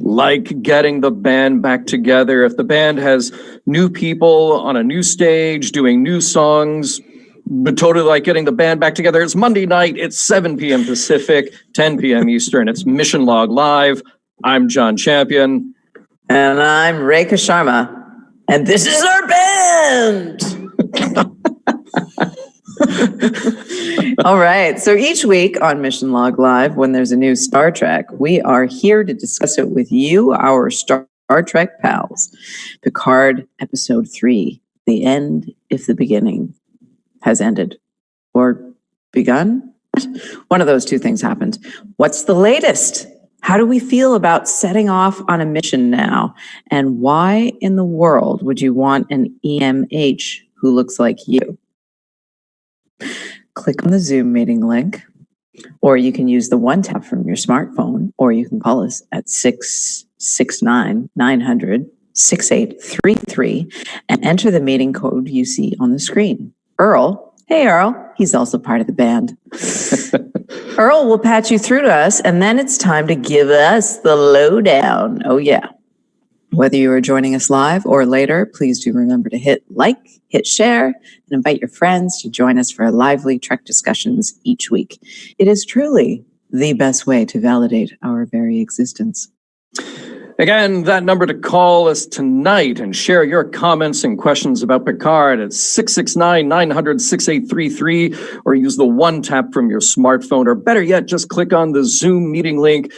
Like getting the band back together. If the band has new people on a new stage doing new songs, but totally like getting the band back together. It's Monday night. It's 7 p.m. Pacific, 10 p.m. Eastern. It's Mission Log Live. I'm John Champion. And I'm Rekha Sharma. And this is our band. All right. So each week on Mission Log Live, when there's a new Star Trek, we are here to discuss it with you, our Star Trek pals. Picard Episode 3, The End If the Beginning has ended. Or begun? One of those two things happened. What's the latest? How do we feel about setting off on a mission now? And why in the world would you want an EMH who looks like you? Click on the Zoom meeting link, or you can use the one tap from your smartphone, or you can call us at 669-900-6833 and enter the meeting code you see on the screen. Earl, hey Earl, he's also part of the band. Earl will patch you through to us, and then it's time to give us the lowdown. Oh yeah. Whether you are joining us live or later, please do remember to hit like, hit share, and invite your friends to join us for lively Trek discussions each week. It is truly the best way to validate our very existence. Again, that number to call us tonight and share your comments and questions about Picard at 669-900-6833, or use the one tap from your smartphone, or better yet, just click on the Zoom meeting link.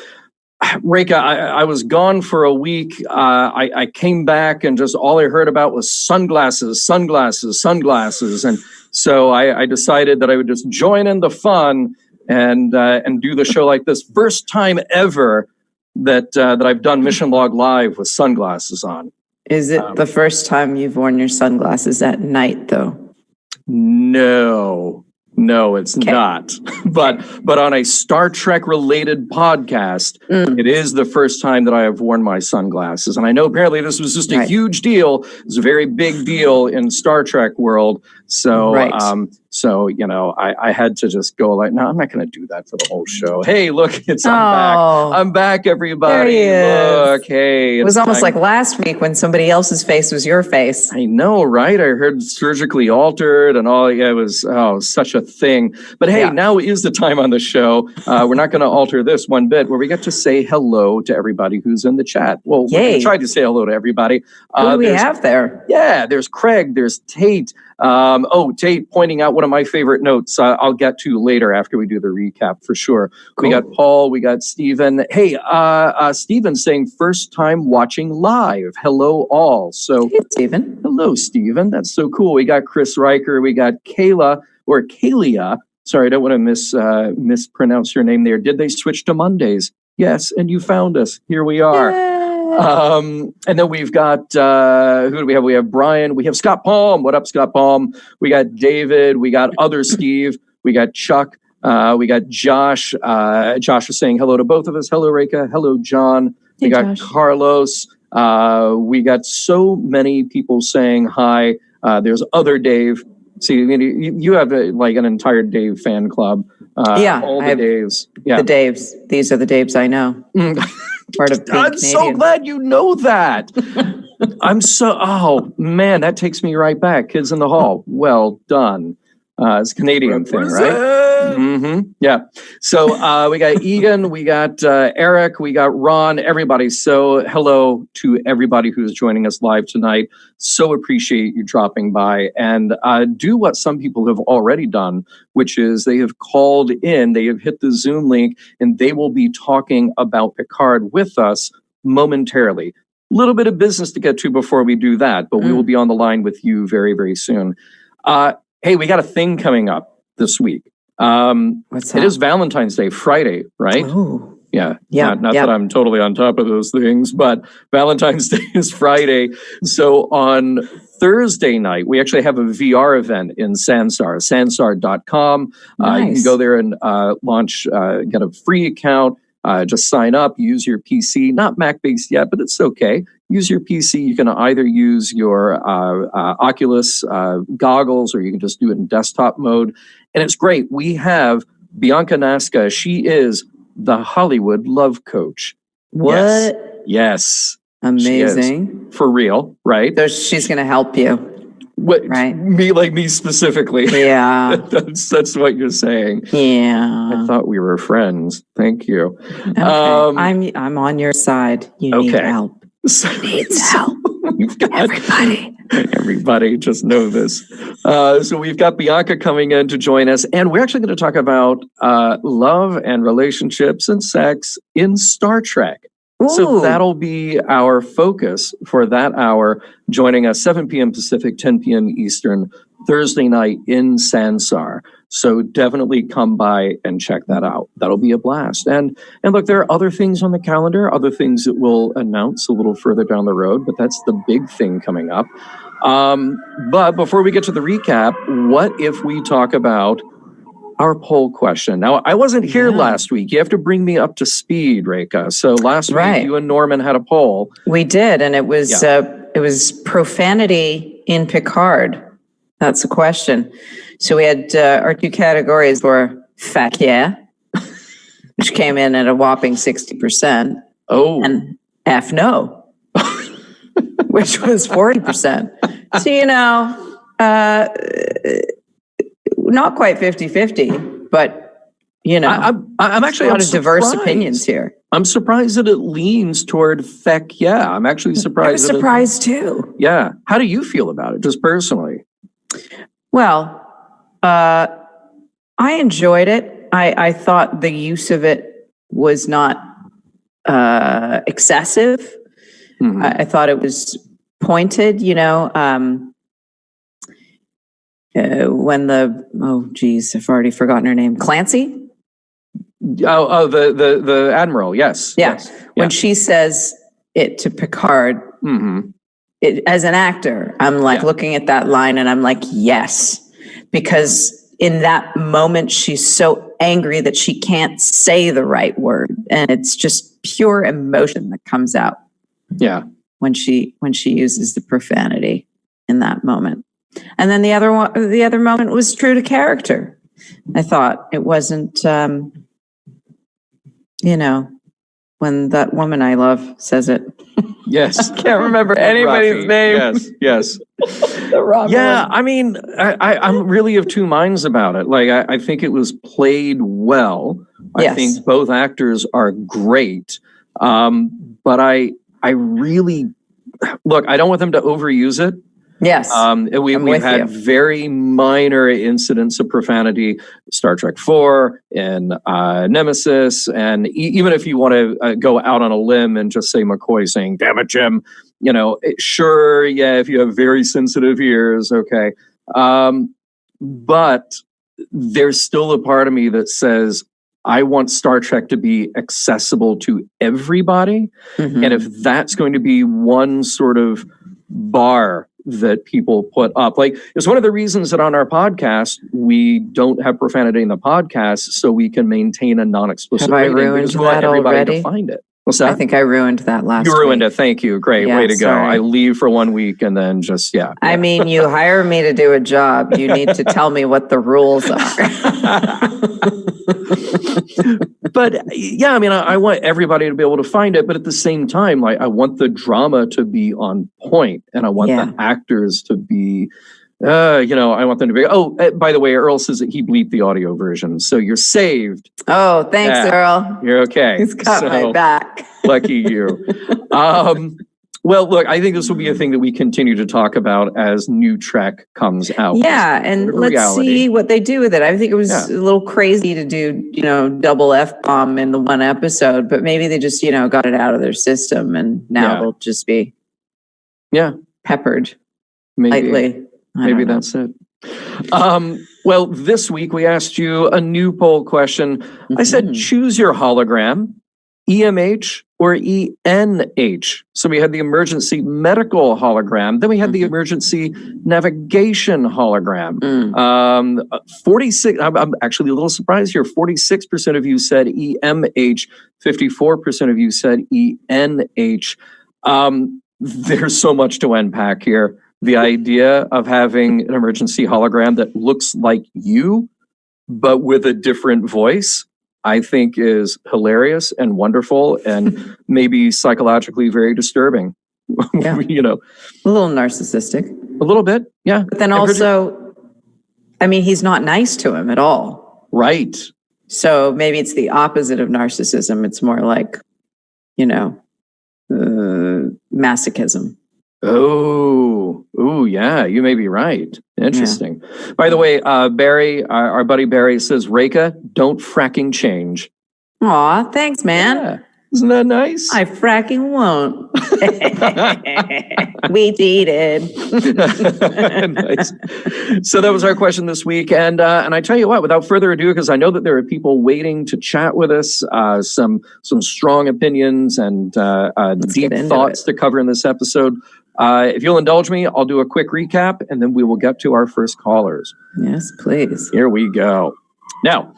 Rekha, I was gone for a week. I came back and just all I heard about was sunglasses. And so I decided that I would just join in the fun and do the show like this. First time ever that I've done Mission Log Live with sunglasses on. Is it the first time you've worn your sunglasses at night, though? No, it's not. But on a Star Trek related podcast, it is the first time that I have worn my sunglasses. And I know apparently this was just a huge deal. It's a very big deal in Star Trek world. So, I had to just go like, no, I'm not going to do that for the whole show. Hey, look, I'm back, everybody. Look, hey. It was almost like last week when somebody else's face was your face. I know, right? I heard surgically altered and all. Yeah, it was such a thing. But hey, now is the time on the show. We're not going to alter this one bit, where we get to say hello to everybody who's in the chat. Well, we're going to try to say hello to everybody. Who do we have there? Yeah, there's Craig, there's Tate. Tate pointing out one of my favorite notes I'll get to later after we do the recap for sure. Cool. We got Paul, we got Stephen. Hey, Stephen saying first time watching live. Hello all. So hey, Stephen. Hello, Stephen. That's so cool. We got Chris Riker, we got Kayla or Kalia. Sorry, I don't want to mispronounce your name there. Did they switch to Mondays? Yes, and you found us. Here we are. Yay. And then we've got, who do we have? We have Brian. We have Scott Palm. What up, Scott Palm? We got David. We got other Steve. We got Chuck. We got Josh. Josh is saying hello to both of us. Hello, Rekha. Hello, John. Hey, we got Josh. Carlos. We got so many people saying hi. There's other Dave. See, you have an entire Dave fan club. All the Daves. Yeah. The Daves. These are the Daves I know. Part of I'm so glad you know that. Oh man, that takes me right back. Kids in the Hall. Well done. It's a Canadian thing, right? Mm-hmm. Yeah. So we got Egan, we got Eric, we got Ron, everybody. So hello to everybody who's joining us live tonight. So appreciate you dropping by, and do what some people have already done, which is they have called in, they have hit the Zoom link, and they will be talking about Picard with us momentarily. A little bit of business to get to before we do that, but we will be on the line with you very, very soon. Hey, we got a thing coming up this week. What's that? It is Valentine's Day, Friday, right? Oh. Yeah. Not that I'm totally on top of those things, but Valentine's Day is Friday. So on Thursday night, we actually have a VR event in sansar.com. Nice. You can go there and get a free account. Just sign up, use your PC, not Mac-based yet, but it's okay. Use your PC. You can either use your Oculus goggles, or you can just do it in desktop mode. And it's great. We have Bianca Nasca. She is the Hollywood love coach. What? Yes. Amazing. For real, right? So she's going to help you. What, right? Me specifically. Yeah. that's what you're saying. Yeah. I thought we were friends. Thank you. Okay. I'm on your side. You need help. He needs help. We've got Everybody just know this. So we've got Bianca coming in to join us, and we're actually going to talk about love and relationships and sex in Star Trek. Ooh. So that'll be our focus for that hour, joining us 7 p.m. Pacific, 10 p.m. Eastern, Thursday night in Sansar. So definitely come by and check that out. That'll be a blast. And look, there are other things on the calendar, other things that we'll announce a little further down the road, but that's the big thing coming up. But before we get to the recap, what if we talk about our poll question? Now, I wasn't here last week. You have to bring me up to speed, Rekha. So last week, you and Norman had a poll. We did, and it was profanity in Picard. That's the question. So we had our two categories were fuck yeah, which came in at a whopping 60%. Oh, and F no, which was 40%. So not quite 50-50, but I'm actually a lot of diverse opinions here. I'm surprised that it leans toward feck yeah. I'm actually surprised. I was surprised too. Yeah. How do you feel about it, just personally? Well, I enjoyed it. I thought the use of it was not excessive. Mm-hmm. I thought it was pointed, when I've already forgotten her name. Clancy? The Admiral, yes. Yeah. Yes. When she says it to Picard, as an actor, I'm like looking at that line and I'm like, yes. Because in that moment, she's so angry that she can't say the right word. And it's just pure emotion that comes out. Yeah. When she uses the profanity in that moment. And then the other moment was true to character. I thought it wasn't, when that woman I love says it. Yes. I can't remember anybody's name. Yes. Yeah, I mean, I'm really of two minds about it. Like, I think it was played well. I think both actors are great. But I really, look, I don't want them to overuse it. Yes. We've had very minor incidents of profanity, Star Trek 4 and Nemesis. And even if you want to go out on a limb and just say McCoy saying, damn it, Jim, sure. Yeah. If you have very sensitive ears. Okay. But there's still a part of me that says, I want Star Trek to be accessible to everybody. Mm-hmm. And if that's going to be one sort of bar that people put up, like, it's one of the reasons that on our podcast we don't have profanity in the podcast, so we can maintain a non-explicit rating. Have I ruined that already? To find it. What's that? I think I ruined that last week. You ruined it. Thank you. Great. Way to go. I leave for 1 week and then just, I mean, you hire me to do a job. You need to tell me what the rules are. But I mean, I want everybody to be able to find it. But at the same time, like, I want the drama to be on point, and I want the actors to be, I want them to be. Oh, by the way, Earl says that he bleeped the audio version, so you're saved. Oh, thanks, Earl. You're okay. He's got my back. Lucky you. Well, look, I think this will be a thing that we continue to talk about as new Trek comes out. Yeah, and let's see what they do with it. I think it was a little crazy to do, double F-bomb in the one episode, but maybe they just, got it out of their system, and now they'll just be peppered lightly. Maybe that's it. Well, this week we asked you a new poll question. Mm-hmm. I said, choose your hologram, EMH or ENH. So we had the emergency medical hologram. Then we had the emergency navigation hologram. 46, I'm actually a little surprised here. 46% of you said EMH, 54% of you said ENH. There's so much to unpack here. The idea of having an emergency hologram that looks like you, but with a different voice. I think is hilarious and wonderful and maybe psychologically very disturbing. Yeah. You know, A little narcissistic. a little bit. Yeah. But then also, I mean, he's not nice to him at all. Right. So maybe it's the opposite of narcissism. It's more like, masochism. Oh, yeah, you may be right. Interesting. Yeah. By the way, Barry, our buddy Barry says, Rekha, don't fracking change. Aw, thanks, man. Yeah. Isn't that nice? I fracking won't. We dated. Nice. So that was our question this week. And I tell you what, without further ado, because I know that there are people waiting to chat with us, some strong opinions and deep thoughts to cover in this episode. If you'll indulge me, I'll do a quick recap and then we will get to our first callers. Yes, please. Here we go. Now,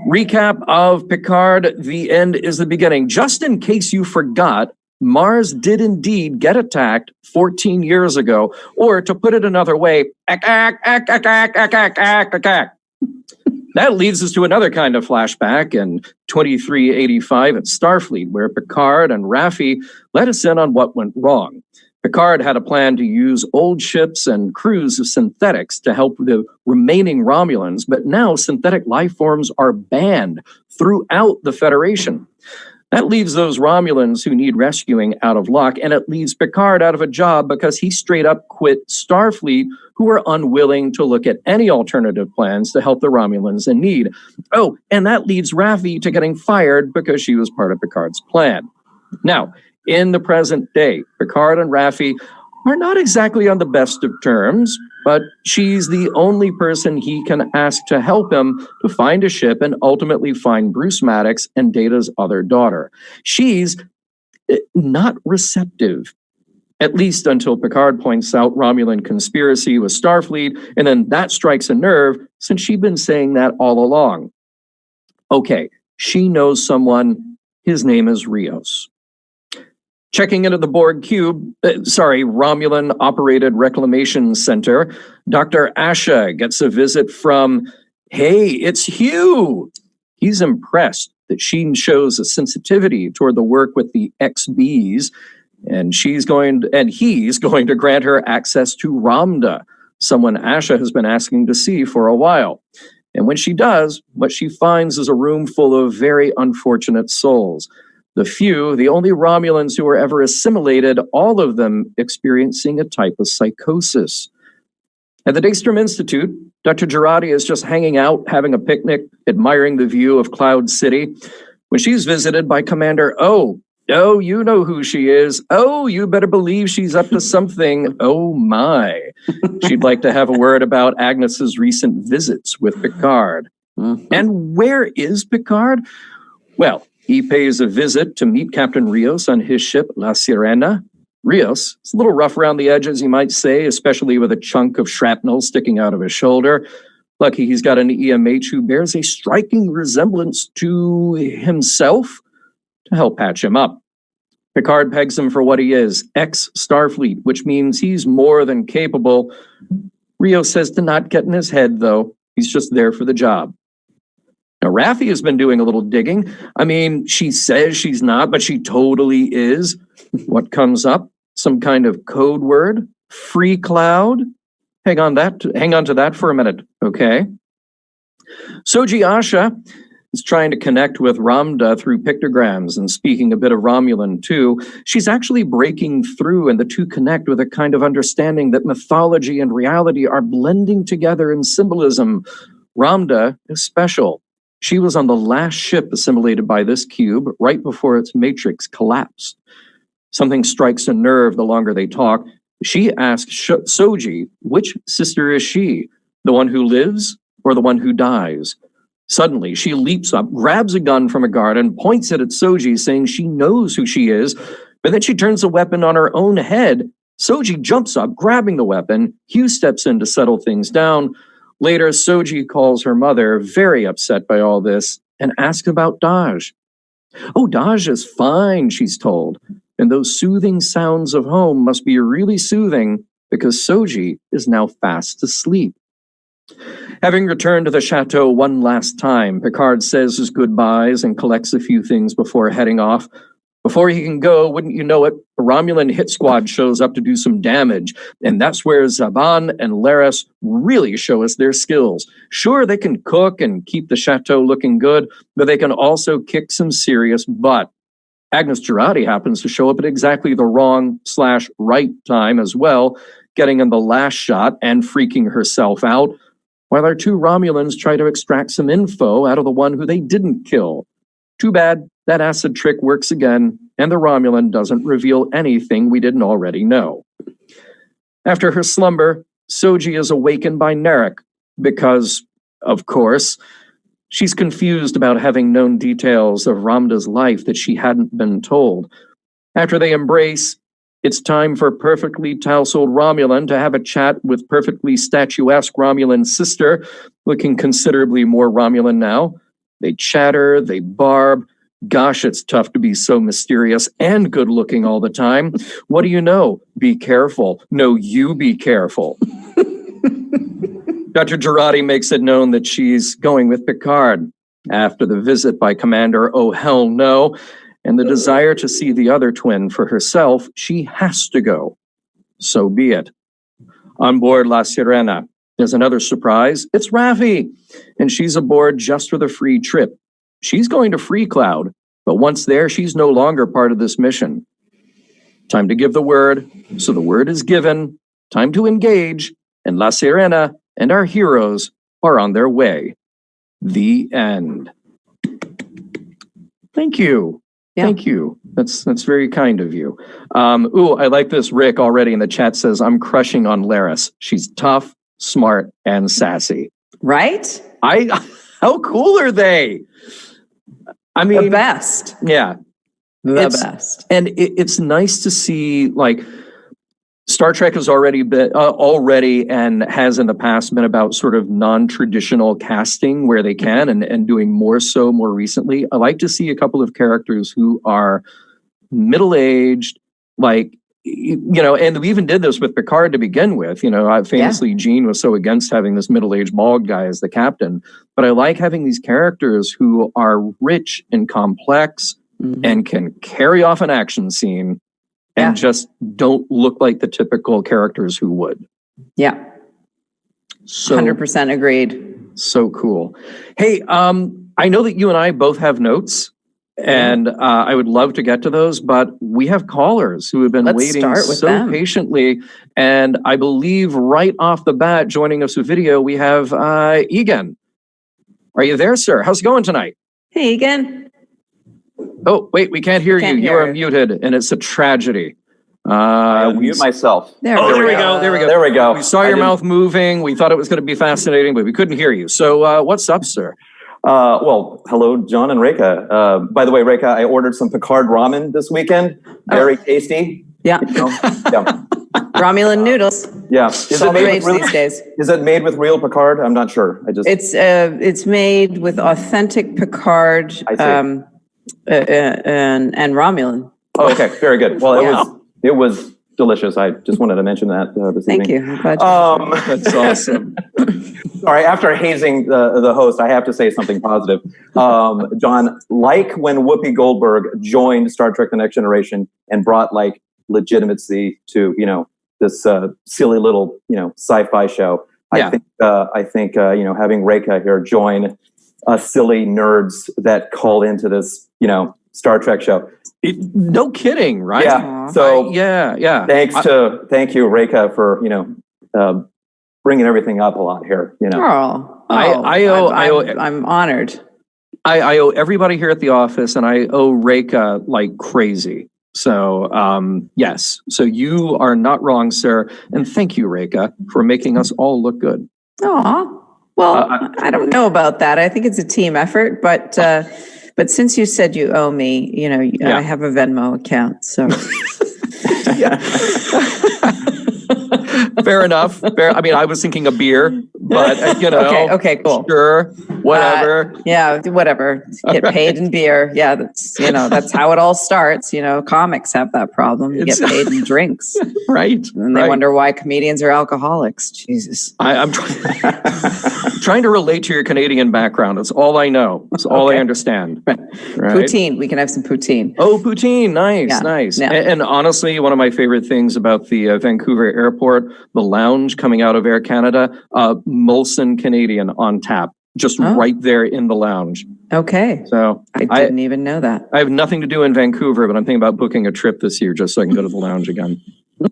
recap of Picard, the end is the beginning. Just in case you forgot, Mars did indeed get attacked 14 years ago, or to put it another way, That leads us to another kind of flashback in 2385 at Starfleet, where Picard and Raffi let us in on what went wrong. Picard had a plan to use old ships and crews of synthetics to help the remaining Romulans, but now synthetic life forms are banned throughout the Federation. That leaves those Romulans who need rescuing out of luck, and it leaves Picard out of a job because he straight up quit Starfleet, who were unwilling to look at any alternative plans to help the Romulans in need. Oh, and that leads Raffi to getting fired because she was part of Picard's plan. Now, in the present day, Picard and Raffi are not exactly on the best of terms, but she's the only person he can ask to help him to find a ship and ultimately find Bruce Maddox and Data's other daughter. She's not receptive, at least until Picard points out Romulan conspiracy with Starfleet, and then that strikes a nerve since she'd been saying that all along. Okay, she knows someone. His name is Rios. Checking into the Borg Romulan-operated reclamation center, Dr. Asha gets a visit from, hey, it's Hugh. He's impressed that she shows a sensitivity toward the work with the XBs, and he's going to grant her access to Ramda, someone Asha has been asking to see for a while. And when she does, what she finds is a room full of very unfortunate souls. The only Romulans who were ever assimilated, all of them experiencing a type of psychosis. At the Daystrom Institute, Dr. Girardi is just hanging out, having a picnic, admiring the view of Cloud City, when she's visited by Commander O. Oh, you know who she is. Oh, you better believe she's up to something. Oh, my. She'd like to have a word about Agnes's recent visits with Picard. Mm-hmm. And where is Picard? Well, he pays a visit to meet Captain Rios on his ship, La Sirena. Rios is a little rough around the edges, you might say, especially with a chunk of shrapnel sticking out of his shoulder. Lucky he's got an EMH who bears a striking resemblance to himself to help patch him up. Picard pegs him for what he is, ex-Starfleet, which means he's more than capable. Rios says to not get in his head, though. He's just there for the job. Now, Raffi has been doing a little digging. I mean, she says she's not, but she totally is. What comes up? Some kind of code word? Free cloud? Hang on to that for a minute, okay? Soji Asha is trying to connect with Ramda through pictograms and speaking a bit of Romulan too. She's actually breaking through, and the two connect with a kind of understanding that mythology and reality are blending together in symbolism. Ramda is special. She was on the last ship assimilated by this cube right before its matrix collapsed. Something strikes a nerve the longer they talk. She asks Soji, which sister is she? The one who lives or the one who dies? Suddenly, she leaps up, grabs a gun from a guard, and points it at Soji, saying she knows who she is. But then she turns the weapon on her own head. Soji jumps up, grabbing the weapon. Hugh steps in to settle things down. Later, Soji calls her mother, very upset by all this, and asks about Daj. Oh, Daj is fine, she's told. And those soothing sounds of home must be really soothing because Soji is now fast asleep. Having returned to the chateau one last time, Picard says his goodbyes and collects a few things before heading off. Before he can go, wouldn't you know it, a Romulan hit squad shows up to do some damage, and that's where Zhaban and Laris really show us their skills. Sure, they can cook and keep the chateau looking good, but they can also kick some serious butt. Agnes Jurati happens to show up at exactly the wrong/right time as well, getting in the last shot and freaking herself out, while our two Romulans try to extract some info out of the one who they didn't kill. Too bad that acid trick works again, and the Romulan doesn't reveal anything we didn't already know. After her slumber, Soji is awakened by Narek, because, of course, she's confused about having known details of Ramda's life that she hadn't been told. After they embrace, it's time for perfectly tousled Romulan to have a chat with perfectly statuesque Romulan sister, looking considerably more Romulan now. They chatter, they barb. Gosh, it's tough to be so mysterious and good-looking all the time. What do you know? Be careful. No, you be careful. Dr. Jurati makes it known that she's going with Picard. After the visit by Commander Oh Hell No, and the desire to see the other twin for herself, she has to go. So be it. On board La Sirena, there's another surprise. It's Raffi, and she's aboard just for the free trip. She's going to Free Cloud, but once there, she's no longer part of this mission. Time to give the word, so the word is given. Time to engage, and La Sirena and our heroes are on their way. The end. Thank you. Yeah. Thank you. That's very kind of you. I like this. Rick already in the chat says, I'm crushing on Laris. She's tough, smart, and sassy. Right? How cool are they? I mean, the best. Yeah. The best. And it's nice to see, like, Star Trek has already and has in the past been about sort of non-traditional casting where they can and doing more so more recently. I like to see a couple of characters who are middle-aged, like, and we even did this with Picard to begin with. Famously, Gene was so against having this middle-aged bald guy as the captain. But I like having these characters who are rich and complex and can carry off an action scene and just don't look like the typical characters who would. Yeah. So 100% agreed. So cool. Hey, I know that you and I both have notes. And I would love to get to those, but we have callers who have been waiting so patiently. And I believe right off the bat, joining us with video, we have Egan. Are you there, sir? How's it going tonight? Hey, Egan. Oh, wait, we can't hear you. You are muted, and it's a tragedy. I'll mute myself. There we go. We saw your mouth moving. We thought it was going to be fascinating, but we couldn't hear you. So what's up, sir? Well, hello, John and Rekha. By the way, Rekha, I ordered some Picard ramen this weekend. Very tasty. Yeah. Romulan noodles. Yeah. Is it made with these days? Is it made with real Picard? I'm not sure. It's made with authentic Picard and Romulan. Oh, okay. Very good. Well, it was delicious. I just wanted to mention that this evening. Thank you. I'm glad that's awesome. Sorry, after hazing the host, I have to say something positive. John, like when Whoopi Goldberg joined Star Trek The Next Generation and brought like legitimacy to, this silly little, sci-fi show. Yeah. I think having Rekha here join us silly nerds that called into this, Star Trek show. No kidding, right? Yeah. So yeah. Thank you, Rekha, for bringing everything up a lot here. I'm honored. I owe everybody here at the office, and I owe Rekha like crazy. So yes, so you are not wrong, sir, and thank you, Rekha, for making us all look good. Aw. Well, I don't know about that. I think it's a team effort, but since you said you owe me, I have a Venmo account, so. Fair enough. Fair. I mean, I was thinking a beer, but Okay, cool. Sure, whatever. Yeah, whatever. Get paid in beer. Yeah, that's how it all starts. Comics have that problem. You get paid in drinks. Right. And they wonder why comedians are alcoholics. Jesus. I'm trying to relate to your Canadian background. That's all I know. That's all I understand. Right. Poutine. We can have some poutine. Oh, poutine. Nice. Yeah. And honestly, one of my favorite things about the Vancouver airport, the lounge coming out of Air Canada, Molson Canadian on tap, just right there in the lounge. Okay. So I didn't even know that. I have nothing to do in Vancouver, but I'm thinking about booking a trip this year just so I can go to the lounge again.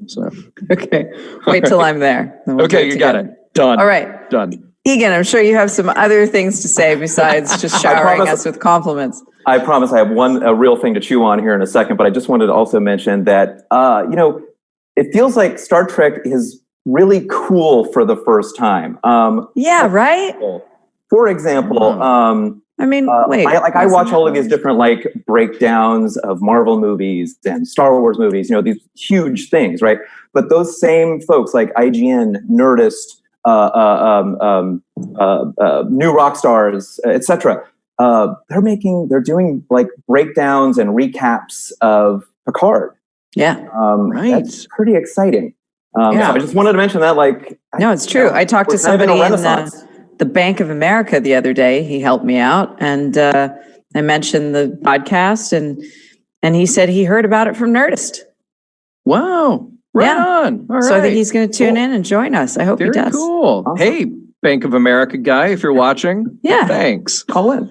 So okay. Wait till I'm there. Okay, you got it. Done. All right. Done. Egan, I'm sure you have some other things to say besides just showering us with compliments. I promise I have a real thing to chew on here in a second, but I just wanted to also mention that, it feels like Star Trek is really cool for the first time. Yeah, right? For example, I watch all of these different breakdowns of Marvel movies and Star Wars movies, these huge things, right? But those same folks like IGN, Nerdist, New Rock Stars, etc. They're doing breakdowns and recaps of Picard. Yeah, right. That's pretty exciting. So I just wanted to mention that. No, it's true. I talked to somebody in the Bank of America the other day. He helped me out, and I mentioned the podcast, and he said he heard about it from Nerdist. Wow. Right on. All right. So I think he's going to tune in and join us. I hope he does. Cool. Awesome. Hey, Bank of America guy, if you're watching, thanks. Call in.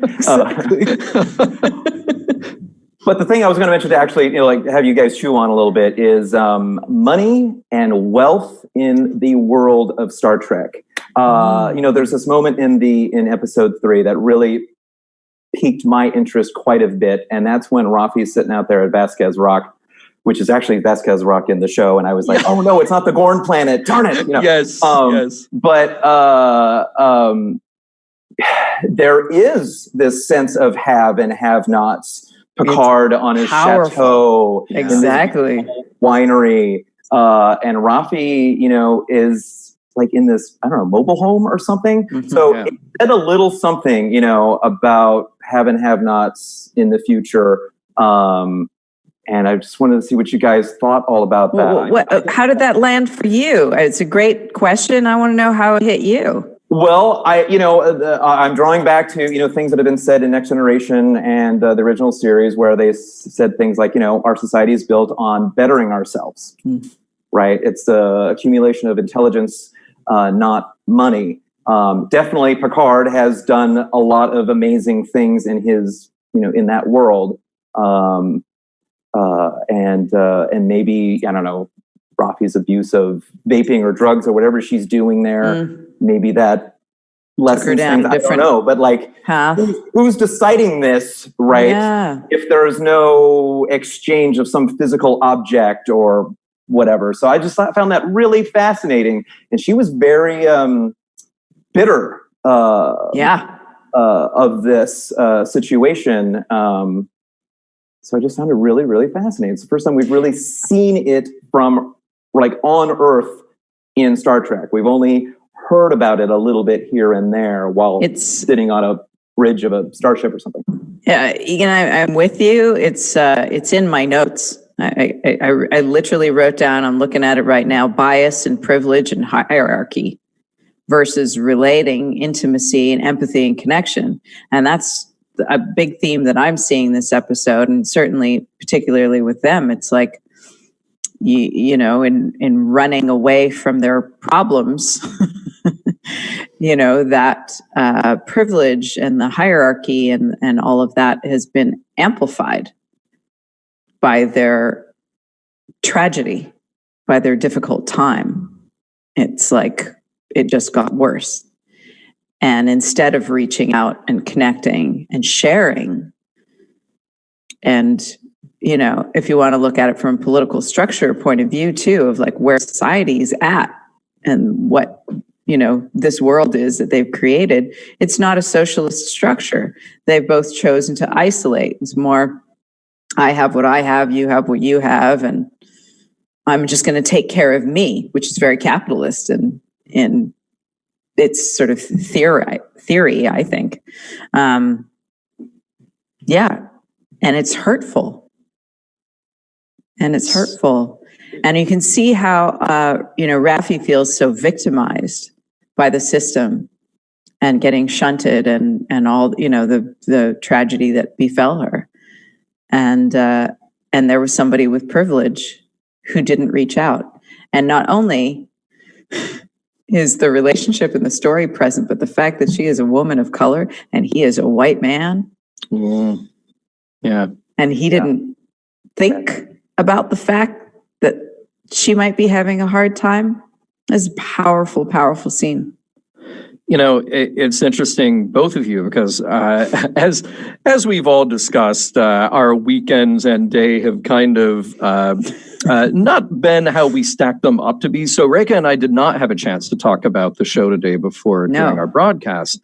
But the thing I was going to mention to actually, have you guys chew on a little bit is money and wealth in the world of Star Trek. There's this moment in episode 3 that really piqued my interest quite a bit, and that's when Rafi's sitting out there at Vasquez Rock, which is actually Vasquez Rock in the show, and I was like, oh no, it's not the Gorn planet, darn it! Yes. But there is this sense of have and have-nots. Picard on his chateau, exactly, winery, and Rafi, is in this, I don't know, mobile home or something. Mm-hmm, so it said a little something, about have and have-nots in the future. And I just wanted to see what you guys thought all about that. How did that land for you? It's a great question. I want to know how it hit you. Well, I'm drawing back to, things that have been said in Next Generation and the original series where they said things like, our society is built on bettering ourselves, right? It's the accumulation of intelligence, not money. Definitely Picard has done a lot of amazing things in his, in that world. And maybe, I don't know, Rafi's abuse of vaping or drugs or whatever she's doing there. Maybe that lessens things. I don't know, but who's deciding this, right? Yeah. If there's no exchange of some physical object or whatever. So I just found that really fascinating. And she was very bitter of this situation. So I just found it really, really fascinating. It's the first time we've really seen it from on Earth in Star Trek. We've only heard about it a little bit here and there while it's sitting on a bridge of a starship or something. Yeah, Egan, I'm with you. It's in my notes. I literally wrote down, I'm looking at it right now, bias and privilege and hierarchy versus relating, intimacy and empathy and connection. And that's a big theme that I'm seeing this episode, and certainly particularly with them. It's like, in running away from their problems, that privilege and the hierarchy and all of that has been amplified by their tragedy, by their difficult time. It's like it just got worse. And instead of reaching out and connecting and sharing, and if you want to look at it from a political structure point of view too, of where society's at and what, this world is that they've created, it's not a socialist structure. They've both chosen to isolate. It's more, I have what I have, you have what you have, and I'm just going to take care of me, which is very capitalist in its sort of theory, I think. Yeah. And it's hurtful. And you can see how, Raffi feels so victimized by the system and getting shunted and all, the tragedy that befell her. And there was somebody with privilege who didn't reach out. And not only is the relationship in the story present, but the fact that she is a woman of color and he is a white man. Mm. Yeah. And he didn't think about the fact that she might be having a hard time. It's a powerful, powerful scene. It's interesting, both of you, because as we've all discussed, our weekends and day have kind of not been how we stacked them up to be. So Rekha and I did not have a chance to talk about the show today before during our broadcast.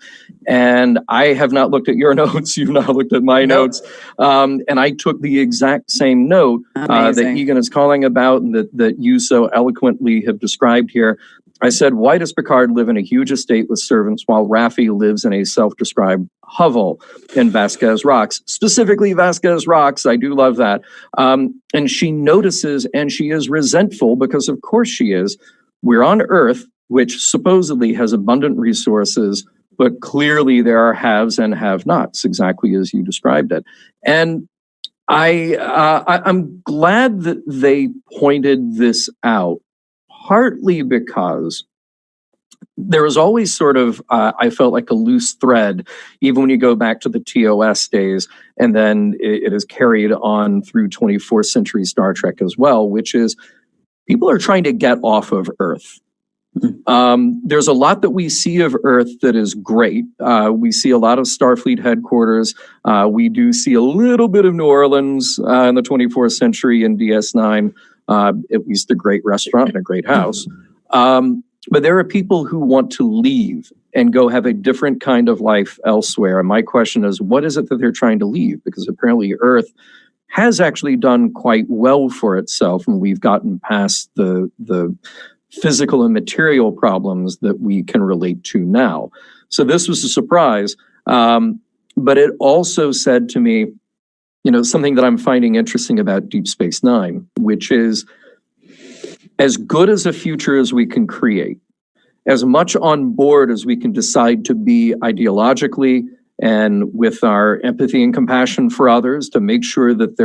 And I have not looked at your notes. You've not looked at my notes. And I took the exact same note that Egan is calling about and that you so eloquently have described here. I said, why does Picard live in a huge estate with servants while Raffi lives in a self-described hovel in Vasquez Rocks? Specifically Vasquez Rocks, I do love that. And she notices and she is resentful because of course she is. We're on Earth, which supposedly has abundant resources, but clearly there are haves and have-nots, exactly as you described it. And I'm glad that they pointed this out. Partly because there was always sort of, I felt like a loose thread, even when you go back to the TOS days, and then it is carried on through 24th century Star Trek as well, which is people are trying to get off of Earth. There's a lot that we see of Earth that is great. We see a lot of Starfleet headquarters. We do see a little bit of New Orleans in the 24th century in DS9. At least a great restaurant and a great house. But there are people who want to leave and go have a different kind of life elsewhere. And my question is, what is it that they're trying to leave? Because apparently Earth has actually done quite well for itself, and we've gotten past the physical and material problems that we can relate to now. So this was a surprise. But it also said to me, something that I'm finding interesting about Deep Space Nine, which is as good as a future as we can create, as much on board as we can decide to be ideologically and with our empathy and compassion for others to make sure that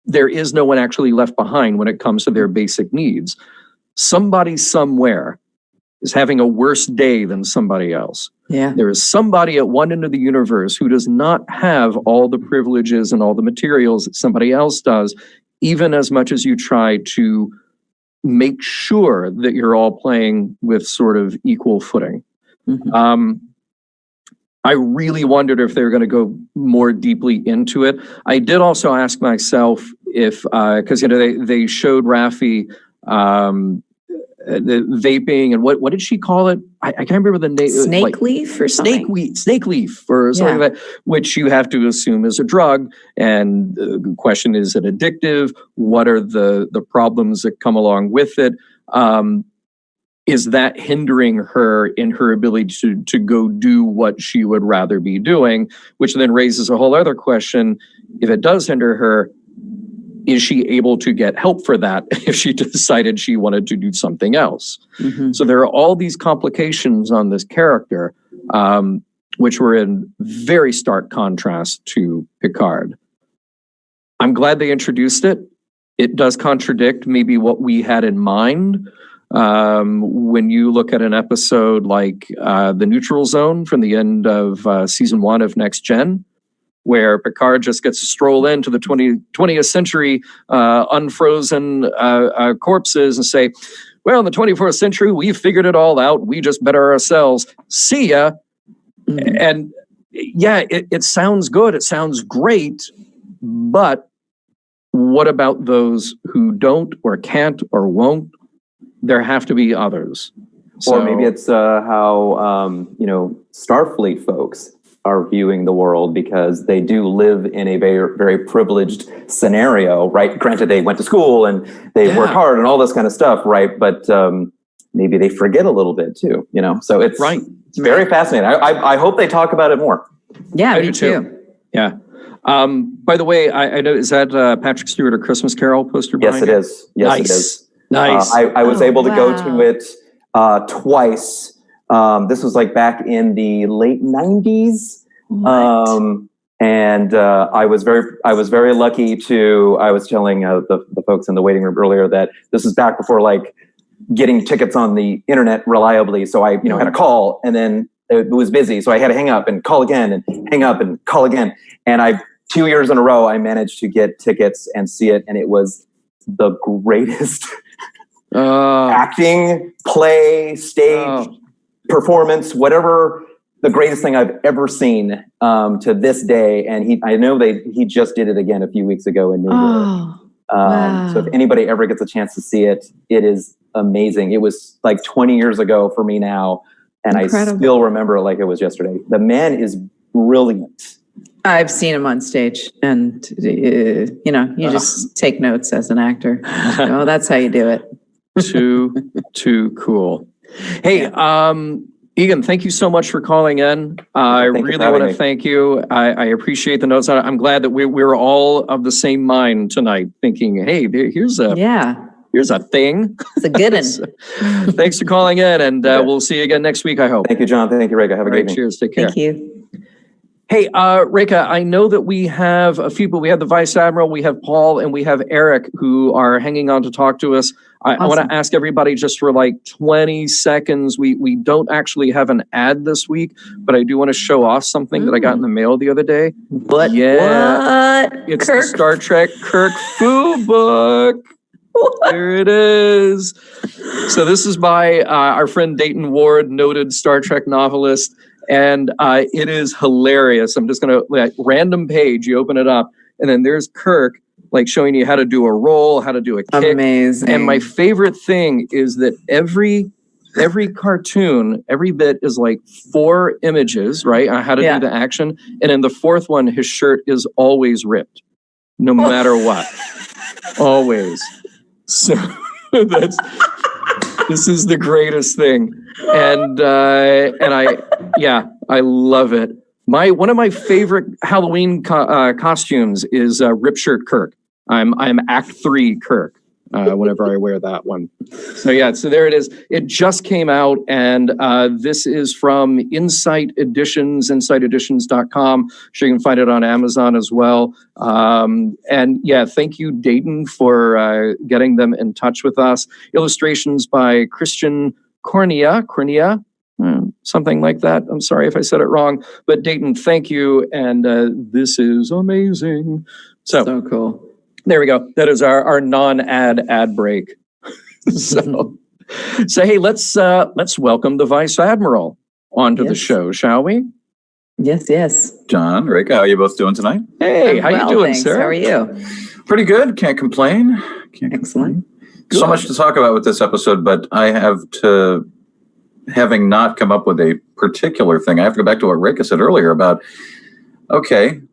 there is no one actually left behind when it comes to their basic needs. Somebody somewhere is having a worse day than somebody else. Yeah. There is somebody at one end of the universe who does not have all the privileges and all the materials that somebody else does, even as much as you try to make sure that you're all playing with sort of equal footing. Mm-hmm. I really wondered if they were going to go more deeply into it. I did also ask myself if, because they showed Raffi the vaping and what did she call it? I can't remember the name. Snake leaf or something. Snake leaf or something like that, which you have to assume is a drug. And the question, is it addictive? What are the problems that come along with it? Is that hindering her in her ability to go do what she would rather be doing? Which then raises a whole other question. If it does hinder her, is she able to get help for that if she decided she wanted to do something else? Mm-hmm. So there are all these complications on this character, which were in very stark contrast to Picard. I'm glad they introduced it. It does contradict maybe what we had in mind. When you look at an episode like The Neutral Zone from the end of season 1 of Next Gen, where Picard just gets to stroll into the 20th century unfrozen corpses and say, well, in the 24th century, we figured it all out. We just better ourselves. See ya. Mm-hmm. And yeah, it sounds good. It sounds great. But what about those who don't or can't or won't? There have to be others. Or maybe it's how, Starfleet folks are viewing the world, because they do live in a very, very privileged scenario, right? Granted, they went to school and they work hard and all this kind of stuff, right? But maybe they forget a little bit too, So it's It's very fascinating. I hope they talk about it more. Yeah, me too. Yeah. By the way, I know, is that Patrick Stewart, A Christmas Carol poster behind Yes, it is. Yes, it is. Nice. I was able to go to it twice. This was like back in the late 90s. And I was very lucky to, I was telling the folks in the waiting room earlier that this is back before like getting tickets on the internet reliably. So I, had a call, and then it was busy. So I had to hang up and call again and hang up and call again. And 2 years in a row, I managed to get tickets and see it. And it was the greatest acting, play, stage, performance, whatever, the greatest thing I've ever seen to this day. And I know he just did it again a few weeks ago in New York. So if anybody ever gets a chance to see it, it is amazing. It was like 20 years ago for me now, and Incredible. I still remember it like it was yesterday. The man is brilliant. I've seen him on stage, and you just take notes as an actor. That's how you do it. Too cool. Hey, Egan, thank you so much for calling in. I really want to thank you. I appreciate the notes. I'm glad that we're all of the same mind tonight, thinking, hey, here's a thing. It's a good one. Thanks for calling in, and we'll see you again next week, I hope. Thank you, John. Thank you, Rekha. Have a great evening. Cheers. Take care. Thank you. Hey, Rekha, I know that we have a few, but we have the Vice Admiral, we have Paul, and we have Eric who are hanging on to talk to us. I want to ask everybody just for like 20 seconds. We don't actually have an ad this week, but I do want to show off something that I got in the mail the other day. What? Yeah. What? It's the Star Trek Kirk Fu book. What? There it is. So this is by our friend Dayton Ward, noted Star Trek novelist. And it is hilarious. I'm just going to, random page, you open it up, and then there's Kirk, showing you how to do a roll, how to do a kick. Amazing. And my favorite thing is that every cartoon, every bit is 4 images, right, on how to do the action. And in the 4th one, his shirt is always ripped, no matter what. Always. So this is the greatest thing. And I love it. One of my favorite Halloween costumes is Rip Shirt Kirk. I'm Act 3 Kirk whenever I wear that one. So there it is. It just came out, and this is from Insight Editions, insighteditions.com. Sure, you can find it on Amazon as well. Thank you, Dayton, for getting them in touch with us. Illustrations by Christian Cornea, something like that. I'm sorry if I said it wrong, but Dayton, thank you. And this is amazing. So cool. There we go. That is our non-ad break. So hey, let's welcome the Vice Admiral onto the show, shall we? Yes. John, Rekha, how are you both doing tonight? Hey, how you doing, thanks. sir? How are you? Pretty good. Can't complain. Excellent. So much to talk about with this episode, but having not come up with a particular thing, I have to go back to what Rekha said earlier about,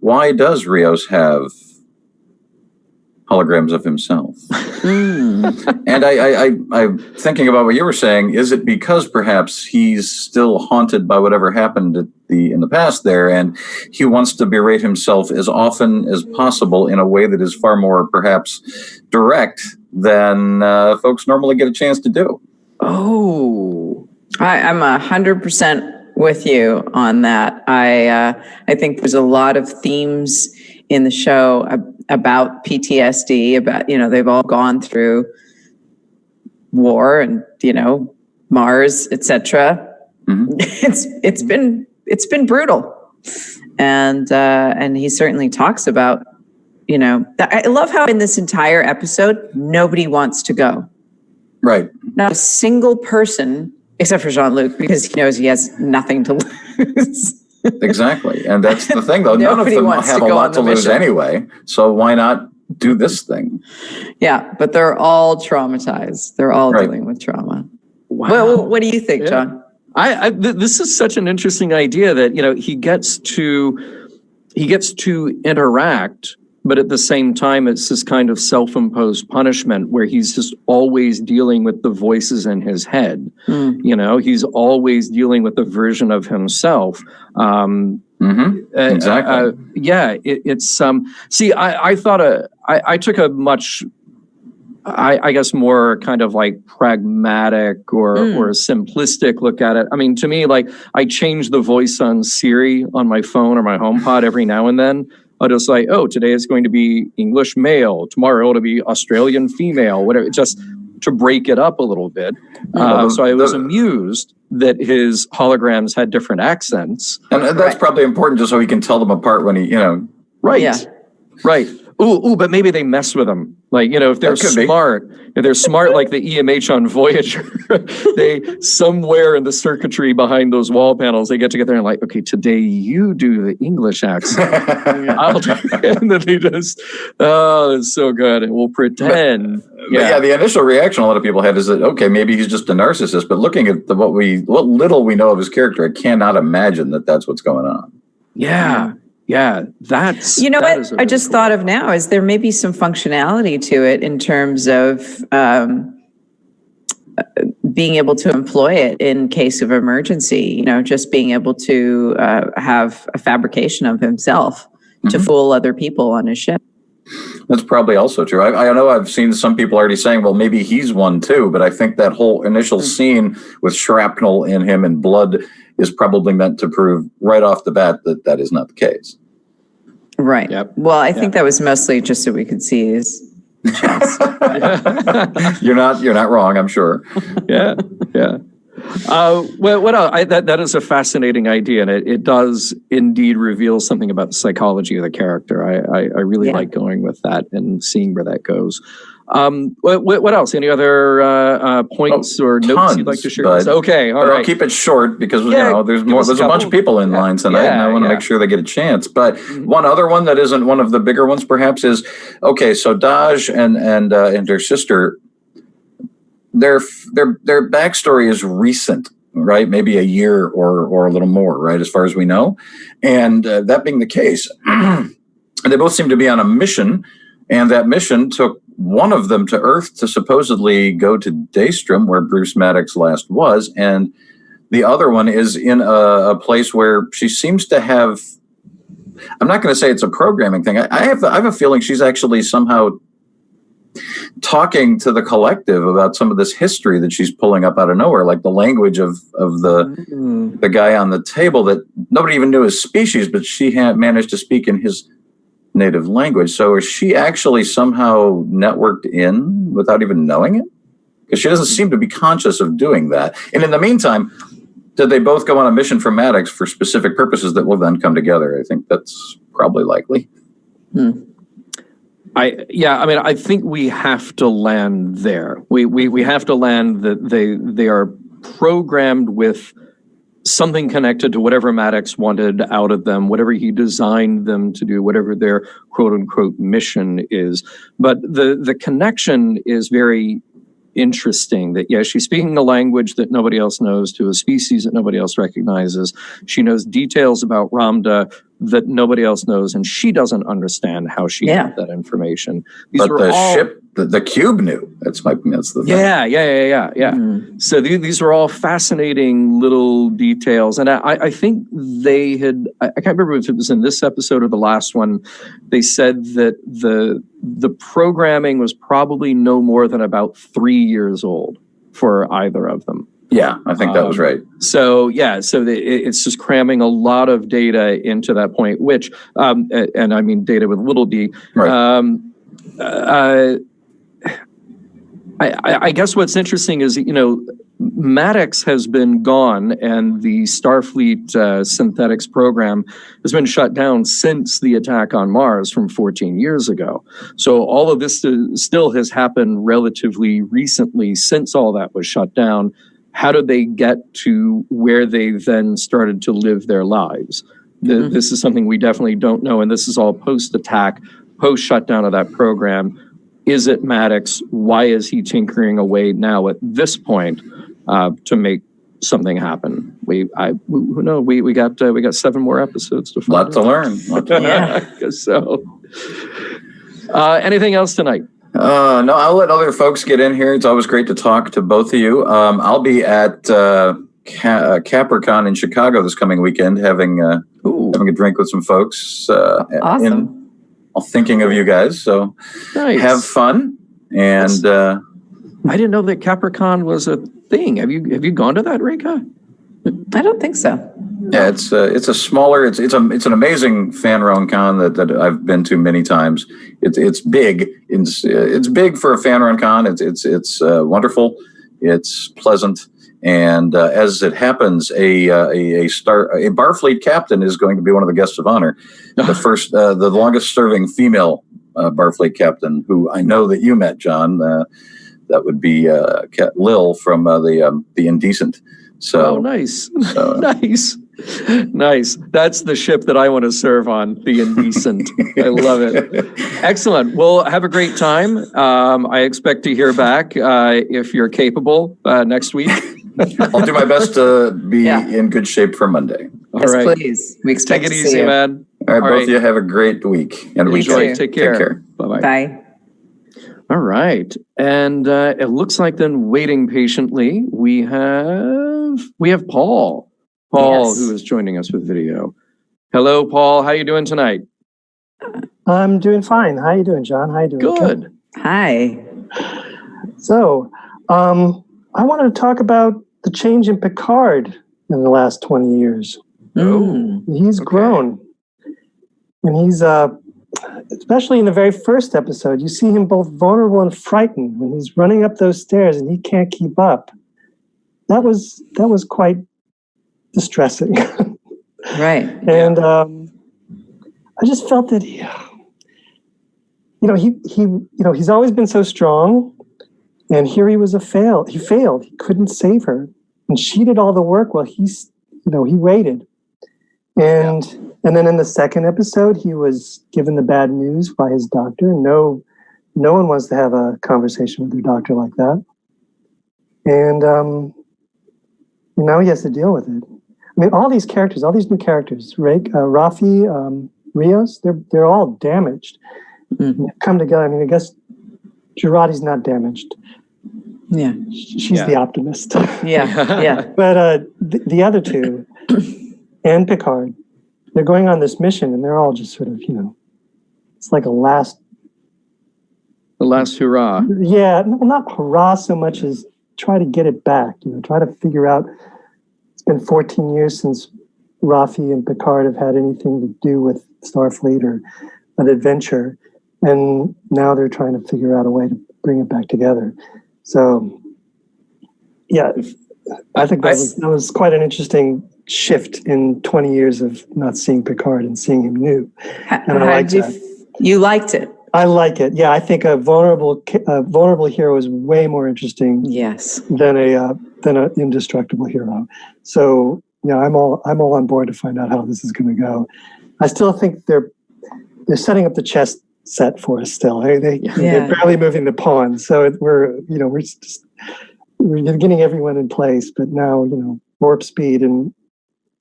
why does Rios have holograms of himself? And I'm thinking about what you were saying. Is it because perhaps he's still haunted by whatever happened in the past there, and he wants to berate himself as often as possible in a way that is far more perhaps direct than folks normally get a chance to do? Oh, I'm 100% with you on that. I think there's a lot of themes in the show about PTSD, about, they've all gone through war and, Mars, etc. Mm-hmm. It's been brutal. And he certainly talks about, I love how in this entire episode, nobody wants to go. Right. Not a single person, except for Jean-Luc, because he knows he has nothing to lose. Exactly. And that's the thing, though. None of them have a lot to lose anyway. So why not do this thing? Yeah, but they're all traumatized. They're all dealing with trauma. Wow. Well, what do you think, John? This is such an interesting idea that, he gets to interact, but at the same time, it's this kind of self-imposed punishment where he's just always dealing with the voices in his head. He's always dealing with a version of himself. Exactly. It's see, I thought I took a much, I guess, more kind of like pragmatic or simplistic look at it. I mean, to me, like, I change the voice on Siri on my phone or my HomePod every now and then. I'll just like, oh, today is going to be English male. Tomorrow it'll be Australian female, whatever, just to break it up a little bit. So I was amused that his holograms had different accents. And that's probably important just so he can tell them apart when he, Right. Yeah. Right. Ooh, but maybe they mess with him. Like, if they're smart, like the EMH on Voyager, they somewhere in the circuitry behind those wall panels, they get together and like, okay, today you do the English accent. And then they just, it's so good. And we'll pretend. But the initial reaction a lot of people had is that, okay, maybe he's just a narcissist, but looking at what little we know of his character, I cannot imagine that that's what's going on. Yeah. Yeah, that's... what I just thought of now is there may be some functionality to it in terms of being able to employ it in case of emergency, just being able to have a fabrication of himself to fool other people on his ship. That's probably also true. I know I've seen some people already saying, well, maybe he's one too, but I think that whole initial scene with shrapnel in him and blood is probably meant to prove right off the bat that is not the case. Right. Yep. Well, I think that was mostly just so we could see his chest. You're not wrong, I'm sure. Yeah. Well, what else? That is a fascinating idea, and it does indeed reveal something about the psychology of the character. I really like going with that and seeing where that goes. What else? Any other points or notes you'd like to share? Okay, all right. I'll keep it short because there's a bunch of people in line tonight, and I want to make sure they get a chance. But one other one that isn't one of the bigger ones, perhaps, is so Daj and her sister, their backstory is recent, right? Maybe a year or a little more, right? As far as we know, and that being the case, they both seem to be on a mission, and that mission took one of them to Earth to supposedly go to Daystrom, where Bruce Maddox last was, and the other one is in a place where she seems to have, I'm not going to say it's a programming thing. I have a feeling she's actually somehow talking to the collective about some of this history that she's pulling up out of nowhere, like the language of the guy on the table that nobody even knew his species, but she had managed to speak in his native language. So is she actually somehow networked in without even knowing it? Because she doesn't seem to be conscious of doing that. And in the meantime, did they both go on a mission for Maddox for specific purposes that will then come together? I think that's probably likely. I think we have to land there. We have to land that they are programmed with something connected to whatever Maddox wanted out of them, whatever he designed them to do, whatever their quote unquote mission is. But the connection is very interesting that, she's speaking a language that nobody else knows to a species that nobody else recognizes. She knows details about Ramda that nobody else knows, and she doesn't understand how she got that information. But the cube knew. That's the thing. Yeah. So these were all fascinating little details, and I think they had. I can't remember if it was in this episode or the last one. They said that the programming was probably no more than about 3 years old for either of them. Yeah, I think that was right. So it's just cramming a lot of data into that point, which, and I mean data with little d. Right. I guess what's interesting is, Maddox has been gone, and the Starfleet synthetics program has been shut down since the attack on Mars from 14 years ago. So all of this still has happened relatively recently since all that was shut down. How did they get to where they then started to live their lives? This is something we definitely don't know, and this is all post-attack, post-shutdown of that program. Is it Maddox? Why is he tinkering away now at this point to make something happen. We got 7 more episodes to find Lot to learn. Yeah. So, anything else tonight? No, I'll let other folks get in here. It's always great to talk to both of you. I'll be at Capricorn in Chicago this coming weekend, having a drink with some folks. Awesome. Thinking of you guys, so Nice. Have fun. And I didn't know that Capricorn was a thing. Have you gone to that, Rekha? I don't think so. yeah, it's a smaller. It's an amazing fan-run con that I've been to many times. It's big. It's big for a fan-run con. It's wonderful. It's pleasant. And as it happens, a Barfleet captain is going to be one of the guests of honor. The longest-serving female Barfleet captain, who I know that you met, John. That would be Lil from the Indecent. So nice, nice. That's the ship that I want to serve on, the Indecent. I love it. Excellent. Well, have a great time. I expect to hear back if you're capable next week. I'll do my best to be in good shape for Monday. Yes, please. We expect Take it to easy, see you. man. All right, both of you have a great week and weekend. Take care. Bye-bye. Bye. All right. And it looks like then waiting patiently, we have Paul. Paul, who is joining us with video. Hello, Paul. How you doing tonight? I'm doing fine. How you doing, John? How you doing? Good. Hi. So, I wanted to talk about the change in Picard in the last 20 years. He's grown. And he's, especially in the very first episode, you see him both vulnerable and frightened when he's running up those stairs and he can't keep up. That was quite distressing. Right. And I just felt that he's always been so strong, and here he was he failed. He couldn't save her, and she did all the work while he waited. And then in the second episode, he was given the bad news by his doctor. No one wants to have a conversation with their doctor like that. And now he has to deal with it. I mean, all these new characters, Rafi, Rios, they're all damaged. Mm-hmm. Come together. I mean, I guess Girardi's not damaged. Yeah. She's the optimist. Yeah. But the other two and Picard, they're going on this mission and they're all just sort of, it's like the last hurrah. Yeah, not hurrah so much as try to get it back, try to figure out. It's been 14 years since Rafi and Picard have had anything to do with Starfleet or an adventure. And now they're trying to figure out a way to bring it back together. So, yeah, I think that was quite an interesting shift in 20 years of not seeing Picard and seeing him new. And I liked that. You liked it? I like it. Yeah, I think a vulnerable hero is way more interesting. Yes. Than an indestructible hero. So I'm all on board to find out how this is going to go. I still think they're setting up the chess set for us still. They're barely moving the pawns. So we're getting everyone in place. But now warp speed, and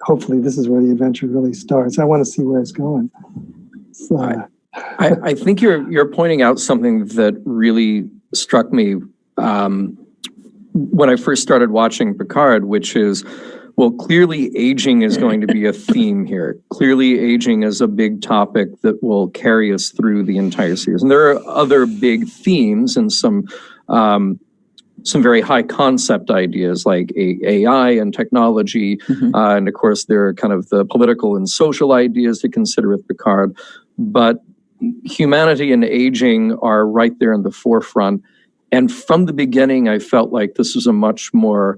hopefully this is where the adventure really starts. I want to see where it's going. So, I think you're pointing out something that really struck me when I first started watching Picard, which is, well, clearly aging is going to be a theme here. Clearly aging is a big topic that will carry us through the entire series. And there are other big themes and some very high concept ideas like AI and technology. Mm-hmm. And of course, there are kind of the political and social ideas to consider with Picard. But humanity and aging are right there in the forefront. And from the beginning, I felt like this was a much more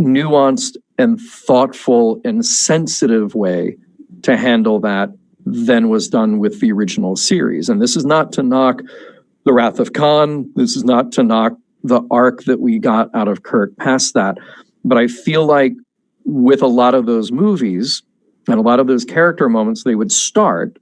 nuanced and thoughtful and sensitive way to handle that than was done with the original series. And this is not to knock The Wrath of Khan. This is not to knock the arc that we got out of Kirk past that. But I feel like with a lot of those movies and a lot of those character moments, they would start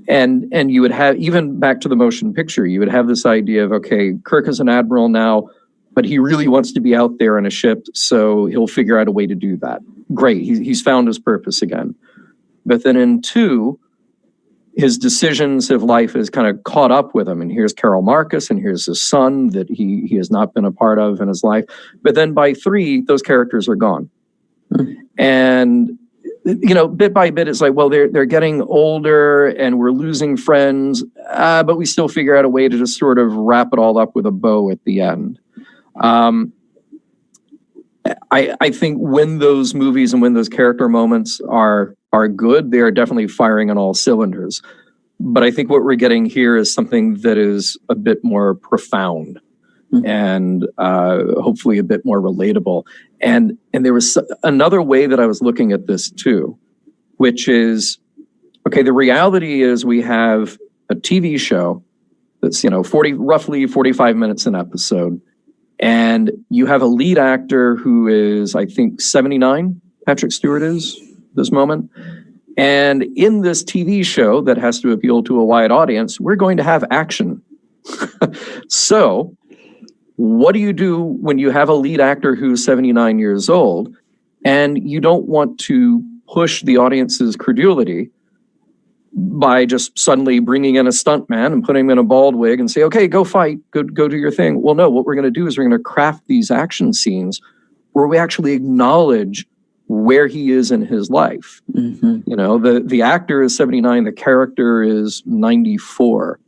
and you would have, even back to the motion picture, you would have this idea of, okay, Kirk is an admiral now. but he really wants to be out there on a ship, so he'll figure out a way to do that. Great, he's found his purpose again. But then in 2, his decisions of life has kind of caught up with him. And here's Carol Marcus, and here's his son that he has not been a part of in his life. But then by 3, those characters are gone. And, bit by bit, it's like, well, they're getting older and we're losing friends, but we still figure out a way to just sort of wrap it all up with a bow at the end. I think when those movies and when those character moments are good, they are definitely firing on all cylinders. But I think what we're getting here is something that is a bit more profound and hopefully a bit more relatable. And there was another way that I was looking at this too, which is, okay, the reality is we have a TV show that's, roughly 45 minutes an episode. And you have a lead actor who is, I think, 79, Patrick Stewart is this moment. And in this TV show that has to appeal to a wide audience, we're going to have action. So what do you do when you have a lead actor who's 79 years old and you don't want to push the audience's credulity by just suddenly bringing in a stuntman and putting him in a bald wig and say, okay, go fight, go do your thing. Well, no, what we're going to do is we're going to craft these action scenes where we actually acknowledge where he is in his life. The actor is 79, the character is 94,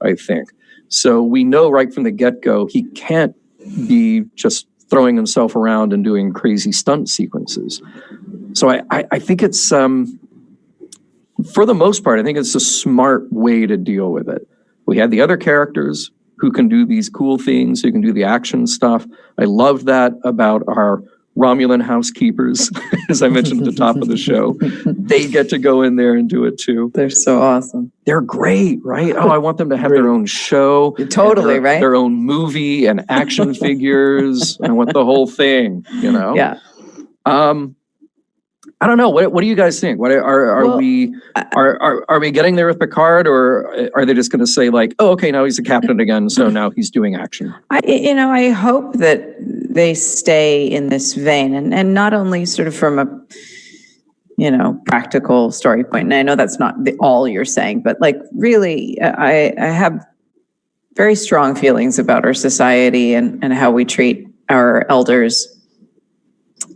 I think. So we know right from the get-go, he can't be just throwing himself around and doing crazy stunt sequences. So I think it's, for the most part, I think it's a smart way to deal with it. We had the other characters who can do these cool things, who can do the action stuff. I love that about our Romulan housekeepers, as I mentioned at the top of the show. They get to go in there and do it too. They're so awesome. They're great, right? Oh, I want them to have their own show. Totally, right? Their own movie and action figures. I want the whole thing, Yeah. I don't know. What do you guys think? What are we getting there with Picard, or are they just going to say like, oh, okay, now he's the captain again, so now he's doing action? I hope that they stay in this vein, and not only sort of from a practical story point. And I know that's not all you're saying, but like really, I have very strong feelings about our society and how we treat our elders.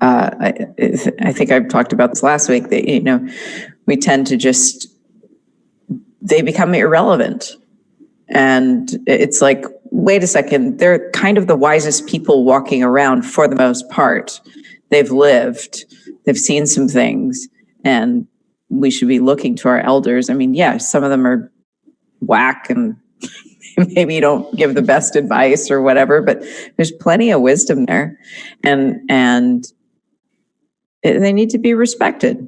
I think I've talked about this last week that, we tend to they become irrelevant. And it's like, wait a second, they're kind of the wisest people walking around for the most part. They've lived, they've seen some things, and we should be looking to our elders. I mean, yeah, some of them are whack and maybe don't give the best advice or whatever, but there's plenty of wisdom there. And they need to be respected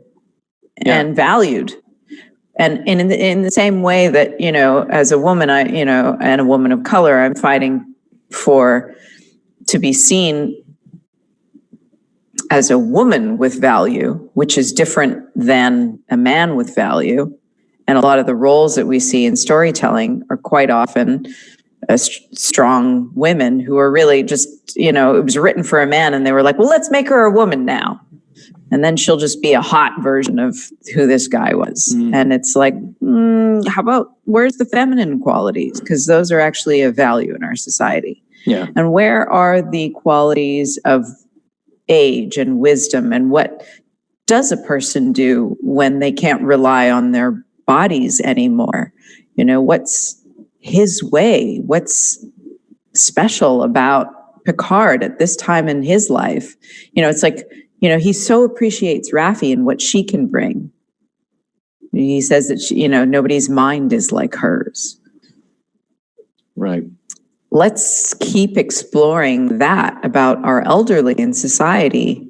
and valued. And in the same way that, as a woman, and a woman of color, I'm fighting to be seen as a woman with value, which is different than a man with value. And a lot of the roles that we see in storytelling are quite often strong women who are really just, it was written for a man and they were like, well, let's make her a woman now. And then she'll just be a hot version of who this guy was. And it's like, how about, where's the feminine qualities? Because those are actually a value in our society. Yeah. And where are the qualities of age and wisdom? And what does a person do when they can't rely on their bodies anymore? What's his way? What's special about Picard at this time in his life? It's like, he so appreciates Raffi and what she can bring. He says that nobody's mind is like hers. Right. Let's keep exploring that about our elderly in society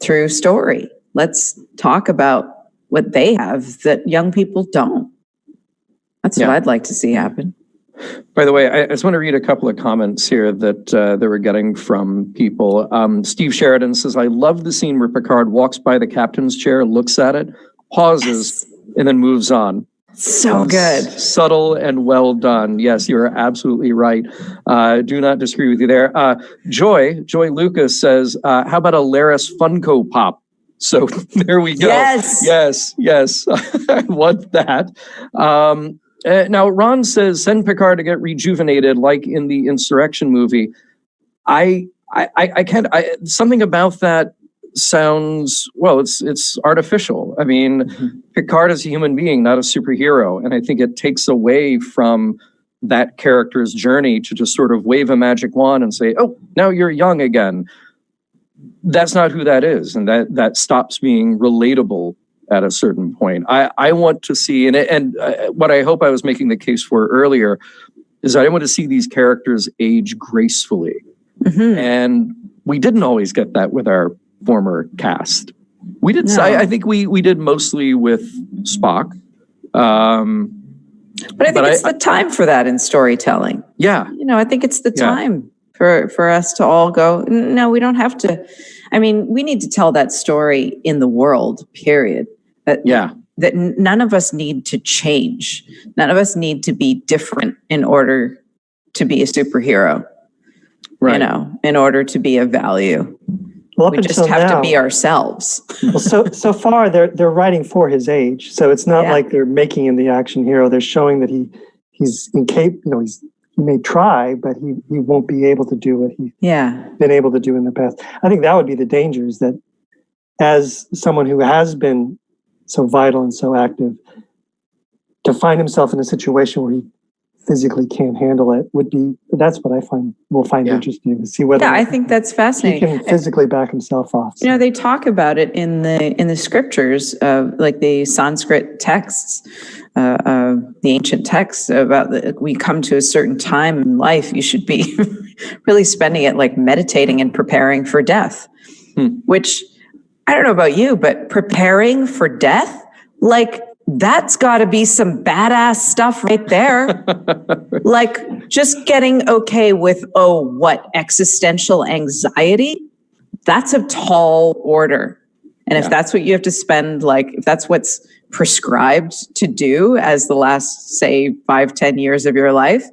through story. Let's talk about what they have that young people don't. That's what I'd like to see happen. By the way, I just want to read a couple of comments here that we're getting from people. Steve Sheridan says, I love the scene where Picard walks by the captain's chair, looks at it, pauses, and then moves on. So good. Subtle and well done. Yes, you are absolutely right. Do not disagree with you there. Joy Lucas says, how about a Laris Funko Pop? So there we go. Yes. Yes. I want that. Now, Ron says, send Picard to get rejuvenated like in the Insurrection movie. I can't. Something about that sounds, well, it's artificial. I mean, Picard is a human being, not a superhero. And I think it takes away from that character's journey to just sort of wave a magic wand and say, oh, now you're young again. That's not who that is. And that stops being relatable at a certain point. I want to see, and what I hope I was making the case for earlier is I want to see these characters age gracefully. Mm-hmm. And we didn't always get that with our former cast. We did. No. I think we did mostly with Spock. But I think it's the time for that in storytelling. Yeah. I think it's the time for us to all go, no, we don't have to. I mean, we need to tell that story in the world, period. That none of us need to change. None of us need to be different in order to be a superhero. Right. In order to be of value. Well, we just have to be ourselves. Well, so far they're writing for his age, so it's not like they're making him the action hero. They're showing that he's incapable. He may try, but he won't be able to do what he's been able to do in the past. I think that would be the danger, is that as someone who has been so vital and so active, to find himself in a situation where he physically can't handle it that's what we'll find interesting, to see whether I think that's fascinating. He can physically back himself off. So. They talk about it in the scriptures, like the Sanskrit texts, the ancient texts about we come to a certain time in life, you should be really spending it like meditating and preparing for death, which I don't know about you, but preparing for death, like that's got to be some badass stuff right there. Like just getting okay with, existential anxiety. That's a tall order. And if that's what you have to spend, if that's what's prescribed to do as the last, say, 5-10 years of your life,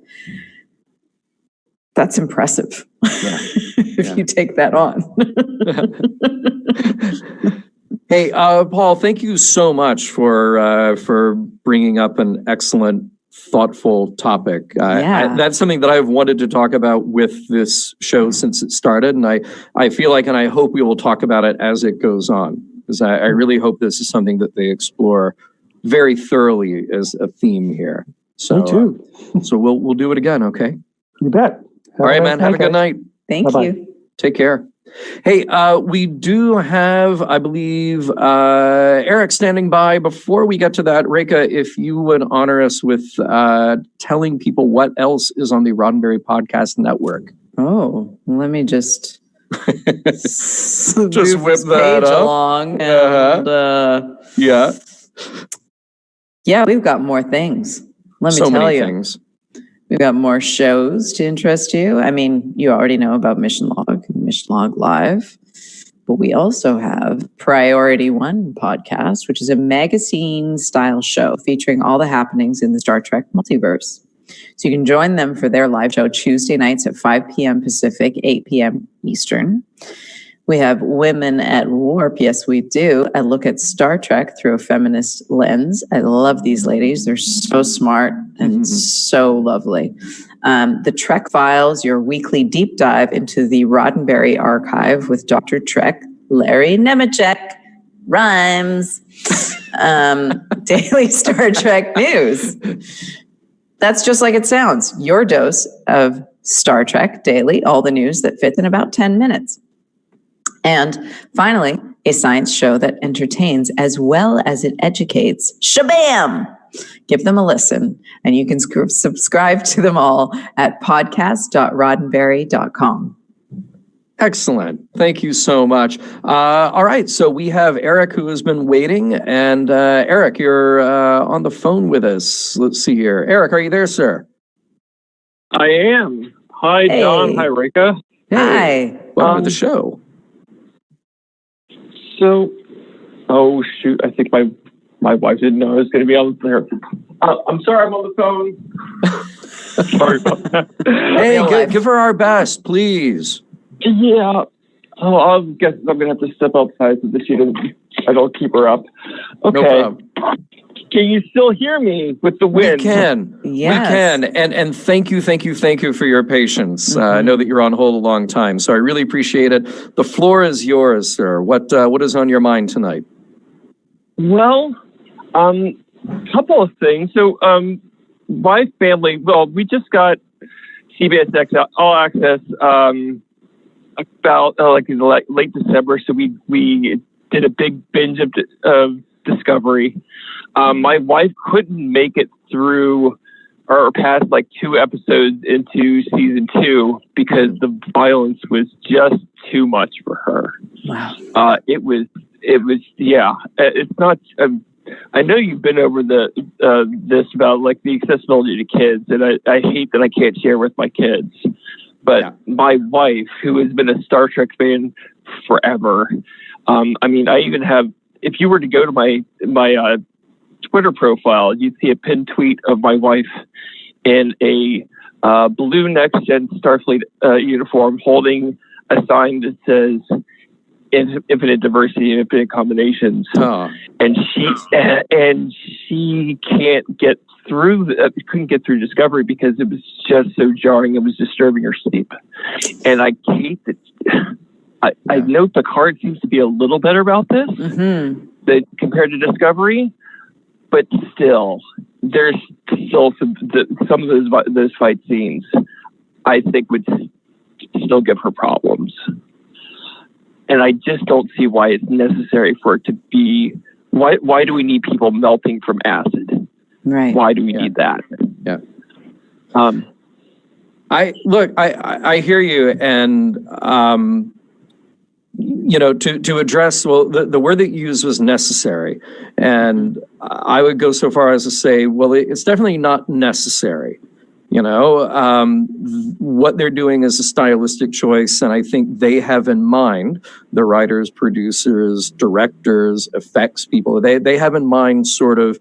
that's impressive. If you take that on. Hey, Paul, thank you so much for bringing up an excellent, thoughtful topic. That's something that I've wanted to talk about with this show since it started, and I feel like, and I hope we will talk about it as it goes on, because I really hope this is something that they explore very thoroughly as a theme here. So, me too. So we'll do it again, okay? You bet. All right, man. Have a good night. Thank you. Take care. Hey, we do have, I believe, Eric standing by. Before we get to that, Rekha, if you would honor us with telling people what else is on the Roddenberry Podcast Network. Oh, let me just whip that up along. And, yeah, we've got more things. Let me tell you. Things. We've got more shows to interest you. I mean, you already know about Mission Log and Mission Log Live, but we also have Priority One podcast, which is a magazine-style show featuring all the happenings in the Star Trek multiverse. So you can join them for their live show Tuesday nights at 5 p.m. Pacific, 8 p.m. Eastern. We have Women at Warp. Yes, we do. I look at Star Trek through a feminist lens. I love these ladies. They're so smart and so lovely. The Trek Files, your weekly deep dive into the Roddenberry archive with Dr. Trek, Larry Nemeczek, rhymes. Daily Star Trek news. That's just like it sounds. Your dose of Star Trek daily, all the news that fits in about 10 minutes. And finally, a science show that entertains as well as it educates. Shabam! Give them a listen, and you can subscribe to them all at podcast.roddenberry.com. Excellent. Thank you so much. All right, so we have Eric who has been waiting, and Eric, you're on the phone with us. Let's see here. Eric, are you there, sir? I am. Hi, Hey. John. Hi, Rekha. Hi. Welcome to the show. So, oh shoot, I think my my wife didn't know I was going to be on there. I'm sorry, I'm on the phone. Sorry about that. Hey, give her our best, please. Yeah. Oh, I guess I'm going to have to step outside so that I don't keep her up. Okay. No problem. Can you still hear me with the wind? We can. Yes. We can. And thank you for your patience. I know that you're on hold a long time, so I really appreciate it. The floor is yours, sir. What is on your mind tonight? Well, couple of things. So, my family, we just got CBS All Access about late December, so we did a big binge of Discovery. My wife couldn't make it through or past like 2 episodes into season 2 because the violence was just too much for her. Wow. It was yeah. It's not. I know you've been over this about like the accessibility to kids, and I hate that I can't share with my kids. But my wife, who has been a Star Trek fan forever, I mean, I even have. If you were to go to my Twitter profile, you'd see a pinned tweet of my wife in a blue Next Gen Starfleet uniform, holding a sign that says "Infinite Diversity and Infinite Combinations," and she can't get through. Couldn't get through Discovery because it was just so jarring. It was disturbing her sleep, and I hate that. I note Picard seems to be a little better about this compared to Discovery, but still, there's still some of those fight scenes I think would still give her problems. And I just don't see why it's necessary for it to be. Why do we need people melting from acid? Right. Why do we need that? Yeah. I hear you, and to address the word that you used was necessary, and I would go so far as to say, well, it's definitely not necessary. What they're doing is a stylistic choice, and I think they have in mind, the writers, producers, directors, effects people, they have in mind sort of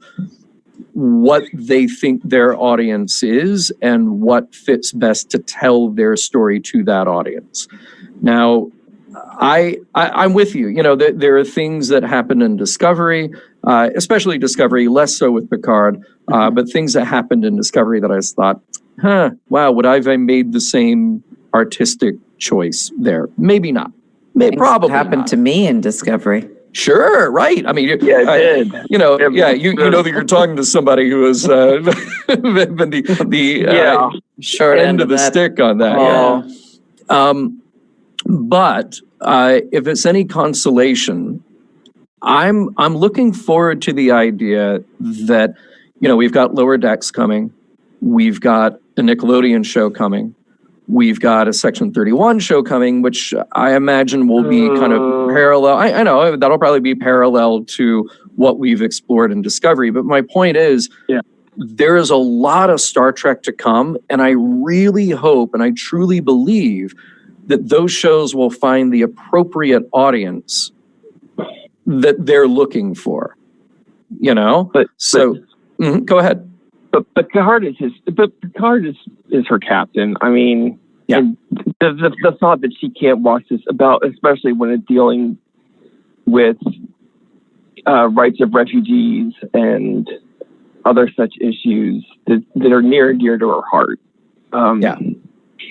what they think their audience is and what fits best to tell their story to that audience. Now, I'm with you. There are things that happen in Discovery, especially Discovery, less so with Picard, but things that happened in Discovery that I just thought, wow, would I have made the same artistic choice there? Maybe not. Probably happened to me in Discovery. Sure, right. I mean, it did. You know that you're talking to somebody who has been the short end of the stick on that. Oh. Yeah. But if it's any consolation, I'm looking forward to the idea that we've got Lower Decks coming, we've got a Nickelodeon show coming, we've got a Section 31 show coming, which I imagine will be kind of parallel. I know that'll probably be parallel to what we've explored in Discovery. But my point is, there is a lot of Star Trek to come, and I really hope and I truly believe that those shows will find the appropriate audience that they're looking for. Go ahead. But Picard is her captain. I mean, the thought that she can't watch this especially when it's dealing with rights of refugees and other such issues that are near and dear to her heart.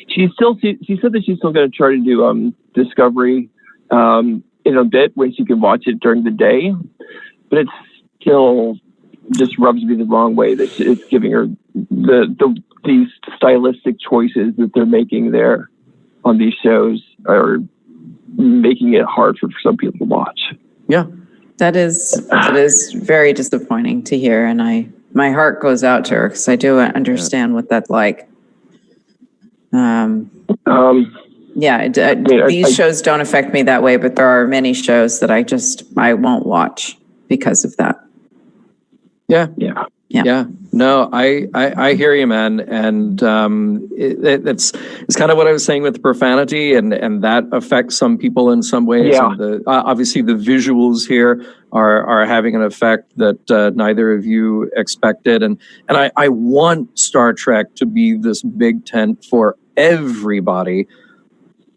She said that she's still going to try to do Discovery in a bit when she can watch it during the day, but it's still just rubs me the wrong way that it's giving her these stylistic choices that they're making there on these shows are making it hard for some people to watch. Yeah, that is very disappointing to hear, and my heart goes out to her because I do understand what that's like. These shows don't affect me that way, but there are many shows that I won't watch because of that. Yeah. Yeah. No, I hear you, man. And it's kind of what I was saying with the profanity, and that affects some people in some ways. Yeah. And obviously the visuals here are having an effect that neither of you expected. And I want Star Trek to be this big tent for everybody.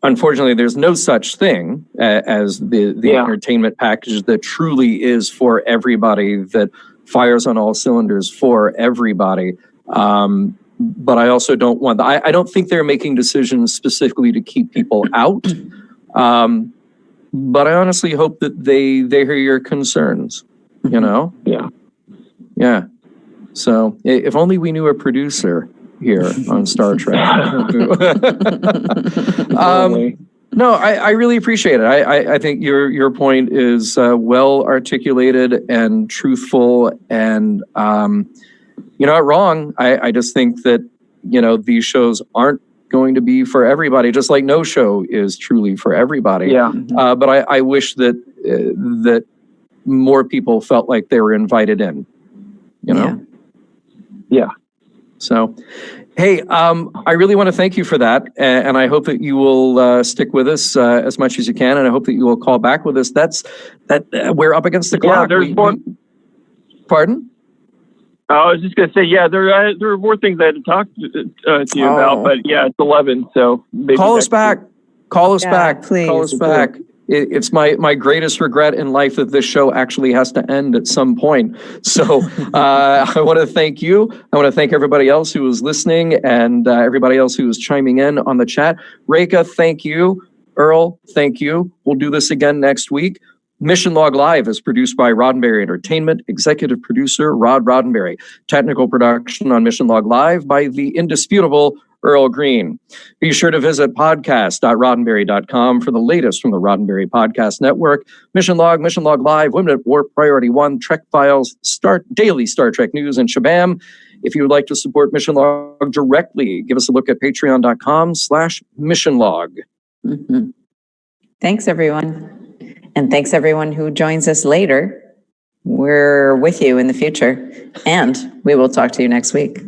Unfortunately, there's no such thing as the entertainment package that truly is for everybody, that fires on all cylinders for everybody. But I also don't want, I don't think they're making decisions specifically to keep people out. But I honestly hope that they hear your concerns, you know? Yeah. So if only we knew a producer here on Star Trek. No, I really appreciate it. I think your point is well articulated and truthful, and you're not wrong. I just think that, these shows aren't going to be for everybody, just like no show is truly for everybody. Yeah. But I wish that more people felt like they were invited in, Yeah. So, hey, I really want to thank you for that, and I hope that you will stick with us as much as you can, and I hope that you will call back with us. We're up against the clock. Yeah, there's more. Pardon? I was just going to say, there are more things I had to talk to you about, but it's 11, so maybe call us back. Call us back, please. Call us back. It's my greatest regret in life that this show actually has to end at some point. So I want to thank you. I want to thank everybody else who was listening, and everybody else who was chiming in on the chat. Rekha, thank you. Earl, thank you. We'll do this again next week. Mission Log Live is produced by Roddenberry Entertainment. Executive producer, Rod Roddenberry. Technical production on Mission Log Live by the indisputable Earl Green. Be sure to visit podcast.roddenberry.com for the latest from the Roddenberry Podcast Network. Mission Log Live, Women at Warp, Priority 1, Trek Files, daily Star Trek news, and Shabam. If you would like to support Mission Log directly, give us a look at patreon.com/missionlog. Mm-hmm. Thanks, everyone. And thanks, everyone who joins us later. We're with you in the future, and we will talk to you next week.